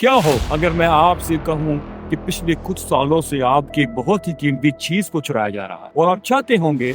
کیا ہو اگر میں آپ سے کہوں کہ پچھلے کچھ سالوں سے آپ کی بہت ہی قیمتی چیز کو چرایا جا رہا ہے اور آپ چاہتے ہوں گے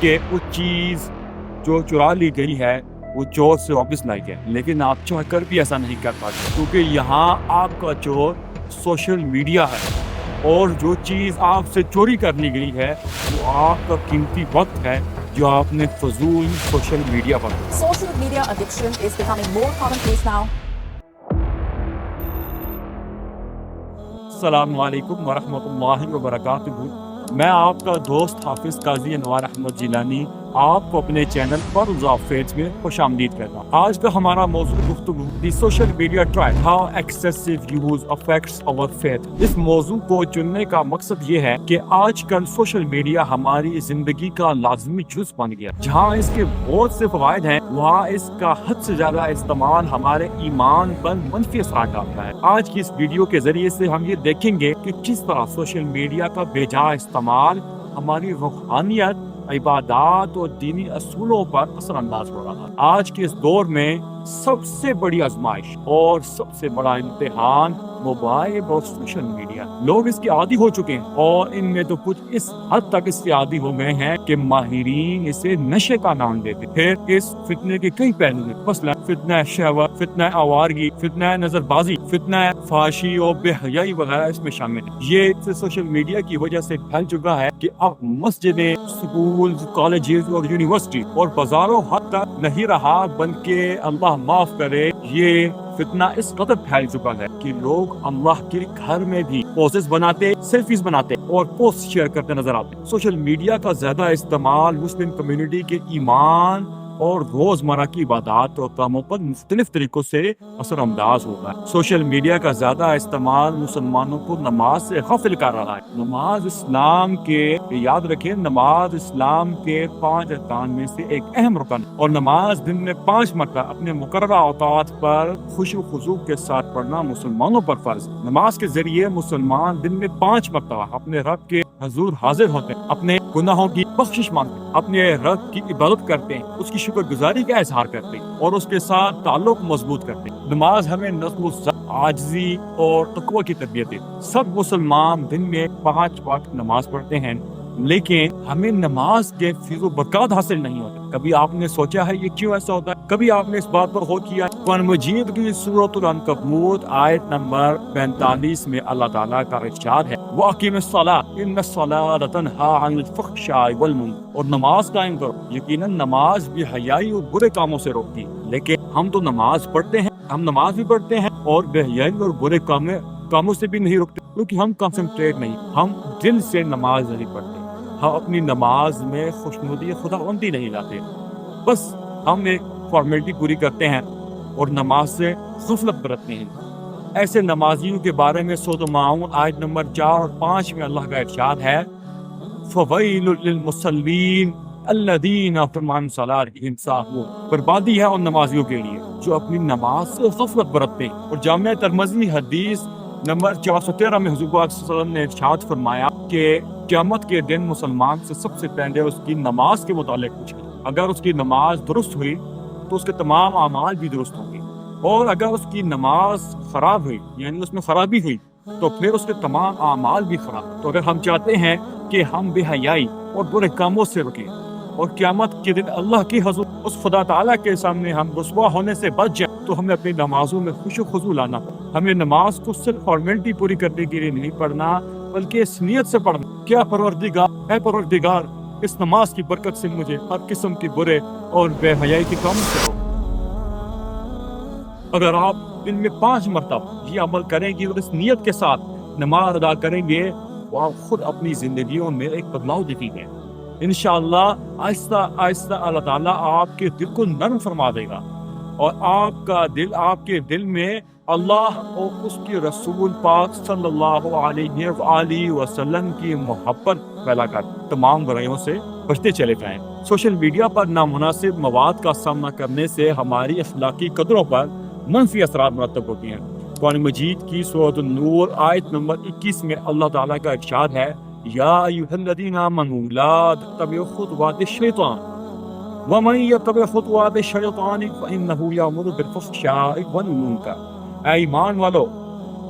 کہ وہ چیز جو چرا لی گئی ہے وہ چور سے واپس لائی جائے، لیکن آپ چاہ کر بھی ایسا نہیں کر پاتے کیونکہ یہاں آپ کا چور سوشل میڈیا ہے، اور جو چیز آپ سے چوری کر لی گئی ہے وہ آپ کا قیمتی وقت ہے جو آپ نے فضول سوشل میڈیا پر دیا۔ Social media addiction is becoming more commonplace now. السلام علیکم ورحمۃ اللہ وبرکاتہ۔ میں آپ کا دوست حافظ قاضی انوار احمد جیلانی آپ کو اپنے چینل پرلز آف فیتھ میں خوش آمدید کہتا ہوں۔ آج کا ہمارا موضوع گفتگو the social media trial how excessive use affects اور فیتھ۔ اس موضوع کو چننے کا مقصد یہ ہے کہ آج کل سوشل میڈیا ہماری زندگی کا لازمی جز بن گیا۔ جہاں اس کے بہت سے فوائد ہیں وہاں اس کا حد سے زیادہ استعمال ہمارے ایمان پر منفی اثرات ڈالتا ہے۔ آج کی اس ویڈیو کے ذریعے سے ہم یہ دیکھیں گے کہ کس طرح سوشل میڈیا کا بے جا استعمال ہماری روحانیت، عبادات اور دینی اصولوں پر اثر انداز ہو رہا ہے۔ آج کے اس دور میں سب سے بڑی آزمائش اور سب سے بڑا امتحان موبائل اور سوشل میڈیا۔ لوگ اس کے عادی ہو چکے ہیں اور ان میں تو کچھ اس حد تک اس کے عادی ہو گئے ہیں کہ ماہرین اسے نشے کا نام دیتے۔ پھر اس فتنے کے کئی پہلو ہیں، مثلا فتنہ شہوت، فتنہ آوارگی، فتنہ نظر بازی، فتنہ فحاشی اور بے حیائی وغیرہ اس میں شامل ہیں۔ یہ سوشل میڈیا کی وجہ سے پھیل چکا ہے کہ اب مسجدیں، سکول، کالجز اور یونیورسٹی اور بازاروں حد تک نہیں رہا، بلکہ اللہ معاف کرے یہ فتنہ اس قدر پھیل چکا ہے کہ لوگ اللہ کے گھر میں بھی پوزز بناتے، سیلفیز بناتے اور پوسٹ شیئر کرتے نظر آتے۔ سوشل میڈیا کا زیادہ استعمال مسلم کمیونٹی کے ایمان اور روزمرہ کی عبادات اور کاموں پر مختلف طریقوں سے اثر انداز ہوتا ہے۔ سوشل میڈیا کا زیادہ استعمال مسلمانوں کو نماز سے غافل کر رہا ہے۔ نماز اسلام کے، یاد رکھیں، نماز اسلام کے 5 ارکان میں سے ایک اہم رکن، اور نماز دن میں 5 مرتبہ اپنے مقررہ اوقات پر خشوع و خضوع کے ساتھ پڑھنا مسلمانوں پر فرض۔ نماز کے ذریعے مسلمان دن میں 5 مرتبہ اپنے رب کے حضور حاضر ہوتے ہیں، اپنے گناہوں کی بخشش مانگتے ہیں، اپنے رب کی عبادت کرتے ہیں، اس کی شکر گزاری کا اظہار کرتے ہیں اور اس کے ساتھ تعلق مضبوط کرتے ہیں۔ نماز ہمیں نظم و ضبط، عاجزی اور تقوی کی تربیت دیتی ہے۔ سب مسلمان دن میں 5 وقت نماز پڑھتے ہیں، لیکن ہمیں نماز کے فیض و برکات حاصل نہیں ہوتے۔ کبھی آپ نے سوچا ہے یہ کیوں ایسا ہوتا ہے؟ کبھی آپ نے اس بات پر غور کیا؟ قرآن مجید کی سورۃ العنکبوت آیت نمبر 45 میں اللہ تعالیٰ کا ارشاد ہے، وَأَقِمِ الصَّلَاةَ إِنَّ الصَّلَاةَ تَنْهَىٰ عَنِ الْفَحْشَاءِ وَالْمُنکَرِ، اور نماز قائم کرو، یقیناً نماز بے حیائی اور برے کاموں سے روکتی ہے۔ لیکن ہم تو نماز پڑھتے ہیں، ہم نماز بھی پڑھتے ہیں اور بے حیائی اور برے کاموں سے بھی نہیں روکتے، کیونکہ ہم کنسنٹریٹ نہیں، ہم دل سے نماز نہیں پڑھتے، ہم اپنی نماز میں خوشنودی خداوندی نہیں لاتے، بس ہم ایک فارمیلٹی پوری کرتے ہیں اور نماز سے غفلت برتتے ہیں۔ ایسے نمازیوں کے بارے میں سورۃ الماعون آیت نمبر 4 اور 5 میں اللہ کا ارشاد ہے، فَوَيْلٌ لِّلْمُصَلِّينَ الَّذِينَ هُمْ عَنْ صَلَاتِهِمْ سَاهُونَ، بربادی ہے ان نمازیوں کے لیے جو اپنی نماز سے غفلت برتتے ہیں۔ اور جامع ترمذی حدیث نمبر 413 میں حضور پاک صلی اللہ علیہ وسلم نے ارشاد فرمایا کہ قیامت کے دن مسلمان سے سب سے پہلے اس کی نماز کے متعلق پوچھے، اگر اس کی نماز درست ہوئی تو اس کے تمام اعمال بھی درست ہوں گے، اور اگر اس کی نماز خراب ہوئی یعنی اس میں خرابی ہوئی تو پھر اس کے تمام اعمال بھی خراب۔ تو اگر ہم چاہتے ہیں کہ ہم بے حیائی اور برے کاموں سے رکیں اور قیامت کے دن اللہ کی حضور اس خدا تعالیٰ کے سامنے ہم رسوا ہونے سے بچ جائیں، تو ہمیں اپنی نمازوں میں خشوع و خضوع لانا۔ ہمیں نماز کو صرف فارمیلٹی پوری کرنے کے لیے نہیں پڑھنا، بلکہ اس نیت سے پڑھنا، کیا پروردگار، اے پروردگار، اس نماز کی برکت سے مجھے ہر قسم کے برے اور بے حیائی کے کاموں سے روک۔ اگر آپ دن میں 5 مرتبہ یہ عمل کریں گے اور اس نیت کے ساتھ نماز ادا کریں گے، وہ آپ خود اپنی زندگیوں میں ایک بدلاؤ دیکھیں گے۔ انشاءاللہ آہستہ آہستہ اللہ تعالیٰ آپ کے دل کو نرم فرما دے گا اور آپ کے دل میں اللہ اور اس کے رسول پاک صلی اللہ علیہ وآلہ وسلم کی محبت پھیلا کر تمام برائیوں سے بچتے چلے جائیں۔ سوشل میڈیا پر نامناسب مواد کا سامنا کرنے سے ہماری اخلاقی قدروں پر منفی اثرات مرتب ہوتی ہیں۔ قرآن مجید کی سورۃ النور آیت نمبر 21 میں اللہ تعالیٰ کا ارشاد ہے، یا ایھا الذین آمنوا لا تتبعوا خطوات الشیطان ومن یتبع خطوات الشیطان فإنہ یأمر بالفحشاء والمنکر، اے ایمان والو،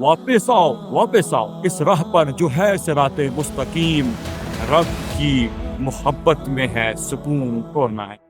واپس آؤ اس راہ پر جو ہے صراط مستقیم. رب کی محبت میں ہے سکون اور نعیم.